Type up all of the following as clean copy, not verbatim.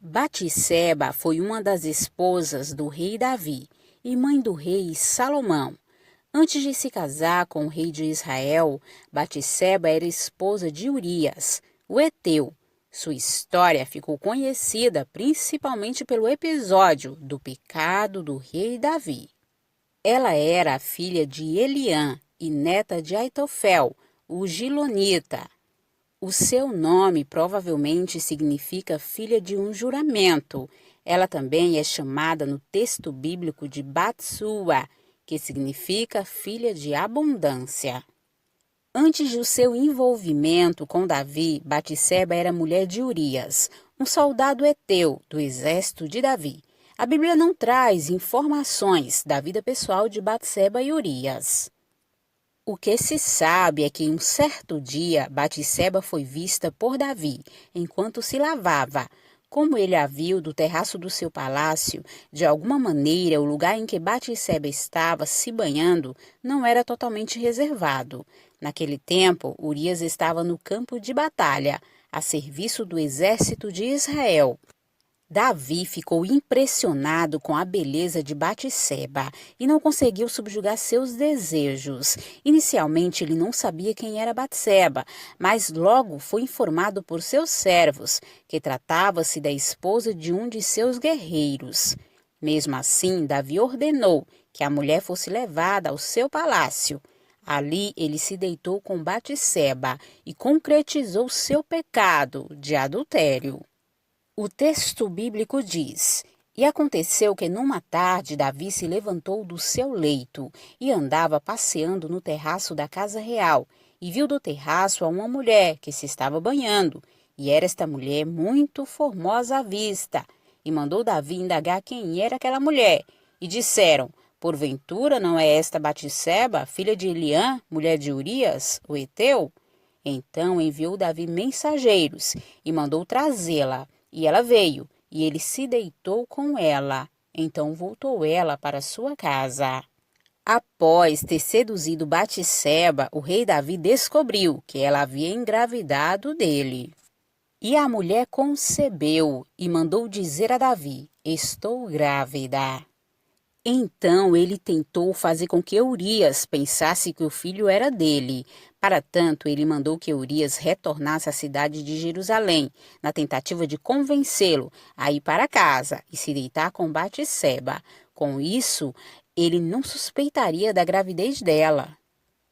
Batseba foi uma das esposas do rei Davi e mãe do rei Salomão. Antes de se casar com o rei de Israel, Batseba era esposa de Urias, o heteu. Sua história ficou conhecida principalmente pelo episódio do pecado do rei Davi. Ela era a filha de Eliã e neta de Aitofel, o Gilonita. O seu nome provavelmente significa filha de um juramento. Ela também é chamada no texto bíblico de Batsua, que significa filha de abundância. Antes do seu envolvimento com Davi, Batseba era mulher de Urias, um soldado heteu do exército de Davi. A Bíblia não traz informações da vida pessoal de Batseba e Urias. O que se sabe é que um certo dia Batseba foi vista por Davi enquanto se lavava. Como ele a viu do terraço do seu palácio, de alguma maneira o lugar em que Batseba estava se banhando não era totalmente reservado. Naquele tempo, Urias estava no campo de batalha, a serviço do exército de Israel. Davi ficou impressionado com a beleza de Batseba e não conseguiu subjugar seus desejos. Inicialmente ele não sabia quem era Batseba, mas logo foi informado por seus servos que tratava-se da esposa de um de seus guerreiros. Mesmo assim, Davi ordenou que a mulher fosse levada ao seu palácio. Ali ele se deitou com Batseba e concretizou seu pecado de adultério. O texto bíblico diz: E aconteceu que numa tarde Davi se levantou do seu leito e andava passeando no terraço da casa real, e viu do terraço a uma mulher que se estava banhando, e era esta mulher muito formosa à vista. E mandou Davi indagar quem era aquela mulher, e disseram: Porventura não é esta Batseba, filha de Eliã, mulher de Urias, o heteu? Então enviou Davi mensageiros e mandou trazê-la. E ela veio, e ele se deitou com ela. Então voltou ela para sua casa. Após ter seduzido Batseba, o rei Davi descobriu que ela havia engravidado dele. E a mulher concebeu e mandou dizer a Davi: Estou grávida. Então ele tentou fazer com que Urias pensasse que o filho era dele. Para tanto, ele mandou que Urias retornasse à cidade de Jerusalém, na tentativa de convencê-lo a ir para casa e se deitar com Batseba. Com isso, ele não suspeitaria da gravidez dela.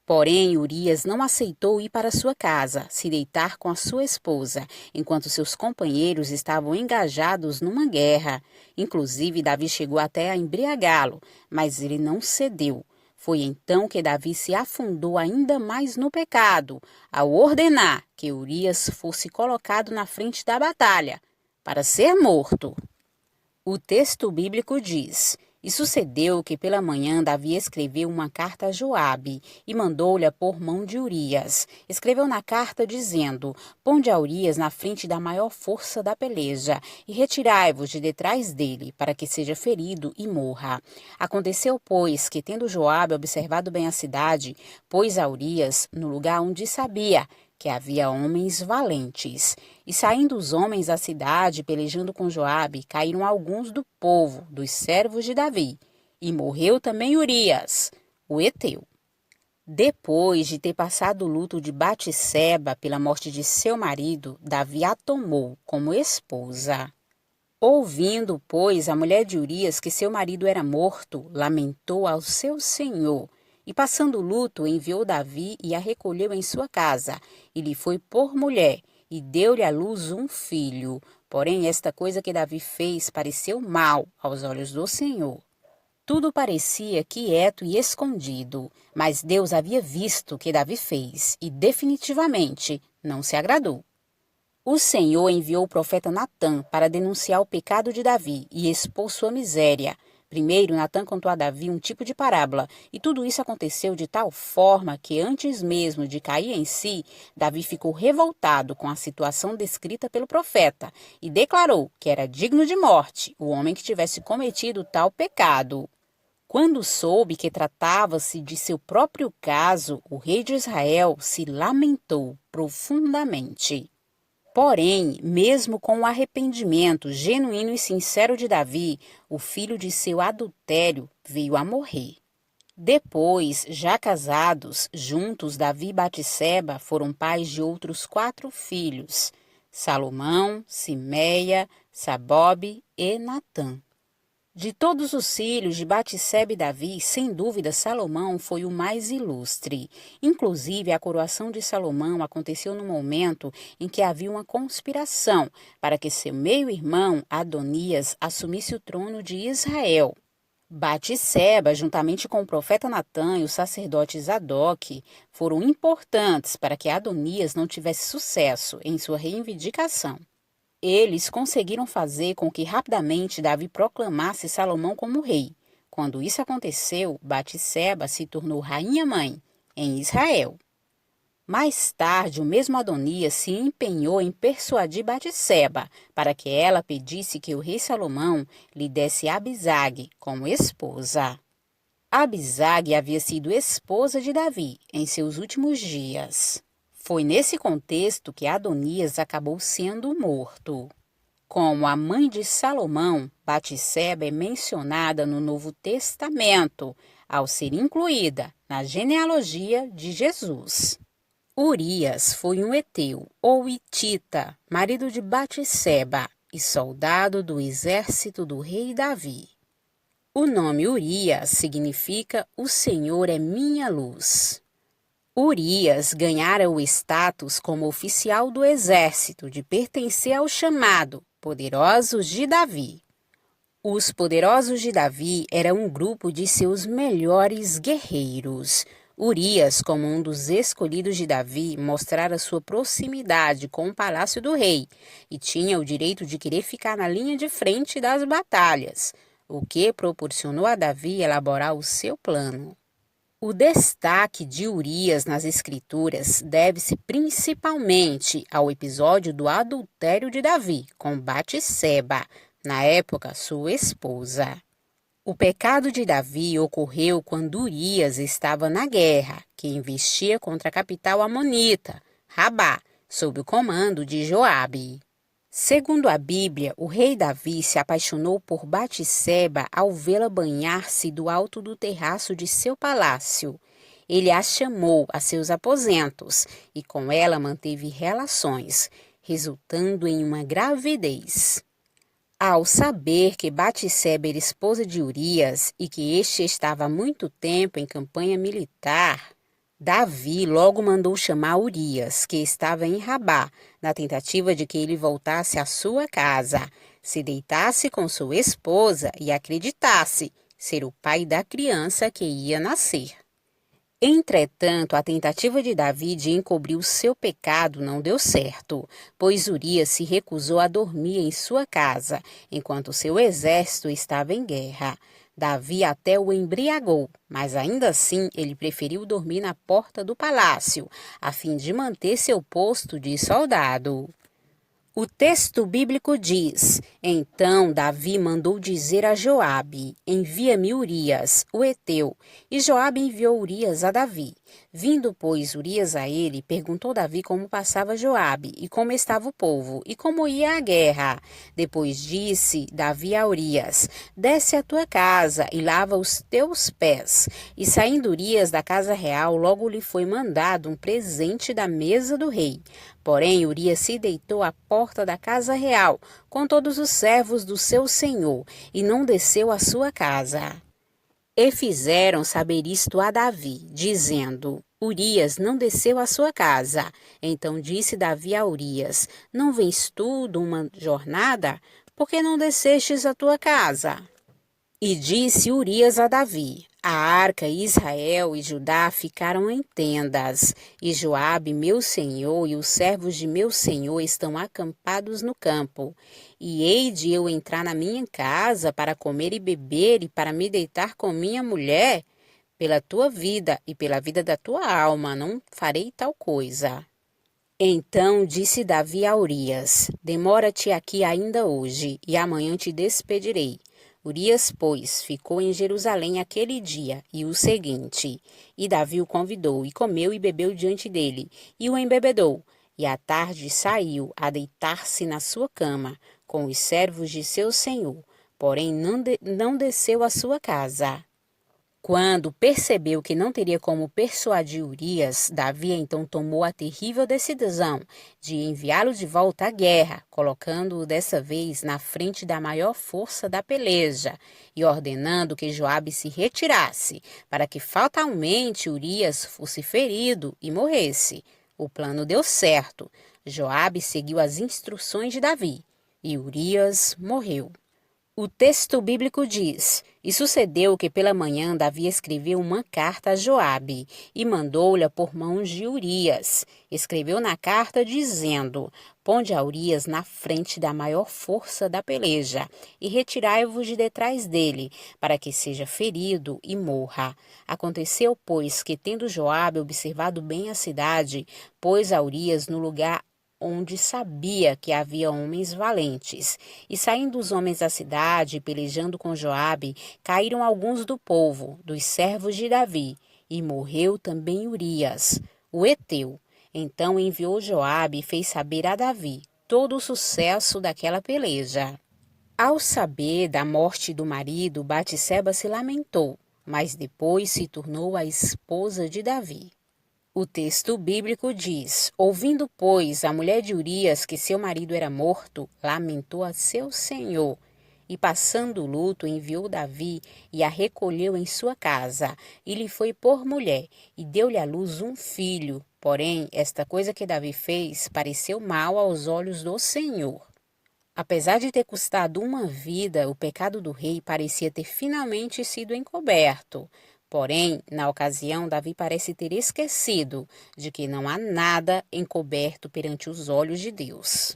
Porém, Urias não aceitou ir para sua casa, se deitar com a sua esposa, enquanto seus companheiros estavam engajados numa guerra. Inclusive, Davi chegou até a embriagá-lo, mas ele não cedeu. Foi então que Davi se afundou ainda mais no pecado, ao ordenar que Urias fosse colocado na frente da batalha, para ser morto. O texto bíblico diz: E sucedeu que pela manhã Davi escreveu uma carta a Joabe e mandou-lhe por mão de Urias. Escreveu na carta dizendo: Ponde a Urias na frente da maior força da peleja e retirai-vos de detrás dele, para que seja ferido e morra. Aconteceu, pois, que tendo Joabe observado bem a cidade, pôs a Urias no lugar onde sabia que havia homens valentes. E saindo os homens da cidade, pelejando com Joabe, caíram alguns do povo, dos servos de Davi. E morreu também Urias, o heteu. Depois de ter passado o luto de Batseba pela morte de seu marido, Davi a tomou como esposa. Ouvindo, pois, a mulher de Urias que seu marido era morto, lamentou ao seu senhor. E passando o luto, enviou Davi e a recolheu em sua casa, e lhe foi por mulher, e deu-lhe à luz um filho. Porém, esta coisa que Davi fez pareceu mal aos olhos do Senhor. Tudo parecia quieto e escondido, mas Deus havia visto o que Davi fez, e definitivamente não se agradou. O Senhor enviou o profeta Natã para denunciar o pecado de Davi e expor sua miséria. Primeiro, Natã contou a Davi um tipo de parábola, e tudo isso aconteceu de tal forma que, antes mesmo de cair em si, Davi ficou revoltado com a situação descrita pelo profeta e declarou que era digno de morte o homem que tivesse cometido tal pecado. Quando soube que tratava-se de seu próprio caso, o rei de Israel se lamentou profundamente. Porém, mesmo com o arrependimento genuíno e sincero de Davi, o filho de seu adultério veio a morrer. Depois, já casados, juntos Davi e Batseba foram pais de outros 4 filhos, Salomão, Simeia, Sabobe e Natã. De todos os filhos de Batseba e Davi, sem dúvida Salomão foi o mais ilustre. Inclusive, a coroação de Salomão aconteceu no momento em que havia uma conspiração para que seu meio-irmão, Adonias, assumisse o trono de Israel. Batseba, juntamente com o profeta Natã e o sacerdote Zadok, foram importantes para que Adonias não tivesse sucesso em sua reivindicação. Eles conseguiram fazer com que rapidamente Davi proclamasse Salomão como rei. Quando isso aconteceu, Batseba se tornou rainha-mãe em Israel. Mais tarde, o mesmo Adonias se empenhou em persuadir Batseba para que ela pedisse que o rei Salomão lhe desse Abisag como esposa. Abisag havia sido esposa de Davi em seus últimos dias. Foi nesse contexto que Adonias acabou sendo morto. Como a mãe de Salomão, Batseba é mencionada no Novo Testamento, ao ser incluída na genealogia de Jesus. Urias foi um heteu ou hitita, marido de Batseba e soldado do exército do rei Davi. O nome Urias significa "O Senhor é minha luz". Urias ganhara o status como oficial do exército de pertencer ao chamado Poderosos de Davi. Os Poderosos de Davi eram um grupo de seus melhores guerreiros. Urias, como um dos escolhidos de Davi, mostrara sua proximidade com o palácio do rei e tinha o direito de querer ficar na linha de frente das batalhas, o que proporcionou a Davi elaborar o seu plano. O destaque de Urias nas Escrituras deve-se principalmente ao episódio do adultério de Davi com Batseba, na época sua esposa. O pecado de Davi ocorreu quando Urias estava na guerra, que investia contra a capital amonita, Rabá, sob o comando de Joabe. Segundo a Bíblia, o rei Davi se apaixonou por Batseba ao vê-la banhar-se do alto do terraço de seu palácio. Ele a chamou a seus aposentos e com ela manteve relações, resultando em uma gravidez. Ao saber que Batseba era esposa de Urias e que este estava há muito tempo em campanha militar, Davi logo mandou chamar Urias, que estava em Rabá, na tentativa de que ele voltasse à sua casa, se deitasse com sua esposa e acreditasse ser o pai da criança que ia nascer. Entretanto, a tentativa de Davi de encobrir o seu pecado não deu certo, pois Urias se recusou a dormir em sua casa, enquanto seu exército estava em guerra. Davi até o embriagou, mas ainda assim ele preferiu dormir na porta do palácio, a fim de manter seu posto de soldado. O texto bíblico diz: Então Davi mandou dizer a Joabe: Envia-me Urias, o heteu. E Joabe enviou Urias a Davi. Vindo, pois, Urias a ele, perguntou Davi como passava Joabe, e como estava o povo, e como ia a guerra. Depois disse Davi a Urias: Desce à tua casa e lava os teus pés. E saindo Urias da casa real, logo lhe foi mandado um presente da mesa do rei. Porém, Urias se deitou à porta da casa real, com todos os servos do seu senhor, e não desceu à sua casa. E fizeram saber isto a Davi, dizendo: Urias não desceu à sua casa. Então disse Davi a Urias: Não vens tu de uma jornada? Por que não descestes à tua casa? E disse Urias a Davi: A arca, Israel e Judá ficaram em tendas, e Joabe, meu senhor, e os servos de meu senhor estão acampados no campo. E hei de eu entrar na minha casa para comer e beber e para me deitar com minha mulher? Pela tua vida e pela vida da tua alma, não farei tal coisa. Então disse Davi a Urias: Demora-te aqui ainda hoje, e amanhã te despedirei. Urias, pois, ficou em Jerusalém aquele dia e o seguinte. E Davi o convidou, e comeu e bebeu diante dele, e o embebedou. e à tarde saiu a deitar-se na sua cama com os servos de seu senhor, porém não desceu à sua casa. Quando percebeu que não teria como persuadir Urias, Davi então tomou a terrível decisão de enviá-lo de volta à guerra, colocando-o dessa vez na frente da maior força da peleja e ordenando que Joabe se retirasse, para que fatalmente Urias fosse ferido e morresse. O plano deu certo. Joabe seguiu as instruções de Davi e Urias morreu. O texto bíblico diz: E sucedeu que pela manhã Davi escreveu uma carta a Joabe e mandou-lhe por mãos de Urias. Escreveu na carta dizendo: Ponde a Urias na frente da maior força da peleja e retirai-vos de detrás dele, para que seja ferido e morra. Aconteceu, pois, que tendo Joabe observado bem a cidade, pôs a Urias no lugar onde sabia que havia homens valentes. E saindo os homens da cidade, pelejando com Joabe, caíram alguns do povo, dos servos de Davi, e morreu também Urias, o heteu. Então enviou Joabe e fez saber a Davi todo o sucesso daquela peleja. Ao saber da morte do marido, Batseba se lamentou, mas depois se tornou a esposa de Davi. O texto bíblico diz: Ouvindo, pois, a mulher de Urias que seu marido era morto, lamentou a seu senhor. E passando o luto, enviou Davi e a recolheu em sua casa, e lhe foi por mulher, e deu-lhe à luz um filho. Porém, esta coisa que Davi fez pareceu mal aos olhos do Senhor. Apesar de ter custado uma vida, o pecado do rei parecia ter finalmente sido encoberto. Porém, na ocasião, Davi parece ter esquecido de que não há nada encoberto perante os olhos de Deus.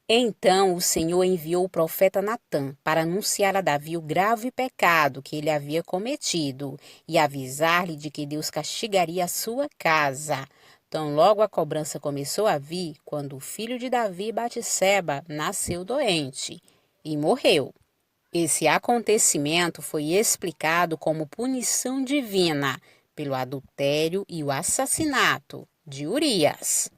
Então o Senhor enviou o profeta Natã para anunciar a Davi o grave pecado que ele havia cometido e avisar-lhe de que Deus castigaria a sua casa. Tão logo a cobrança começou a vir, quando o filho de Davi, Batseba, nasceu doente e morreu. Esse acontecimento foi explicado como punição divina pelo adultério e o assassinato de Urias.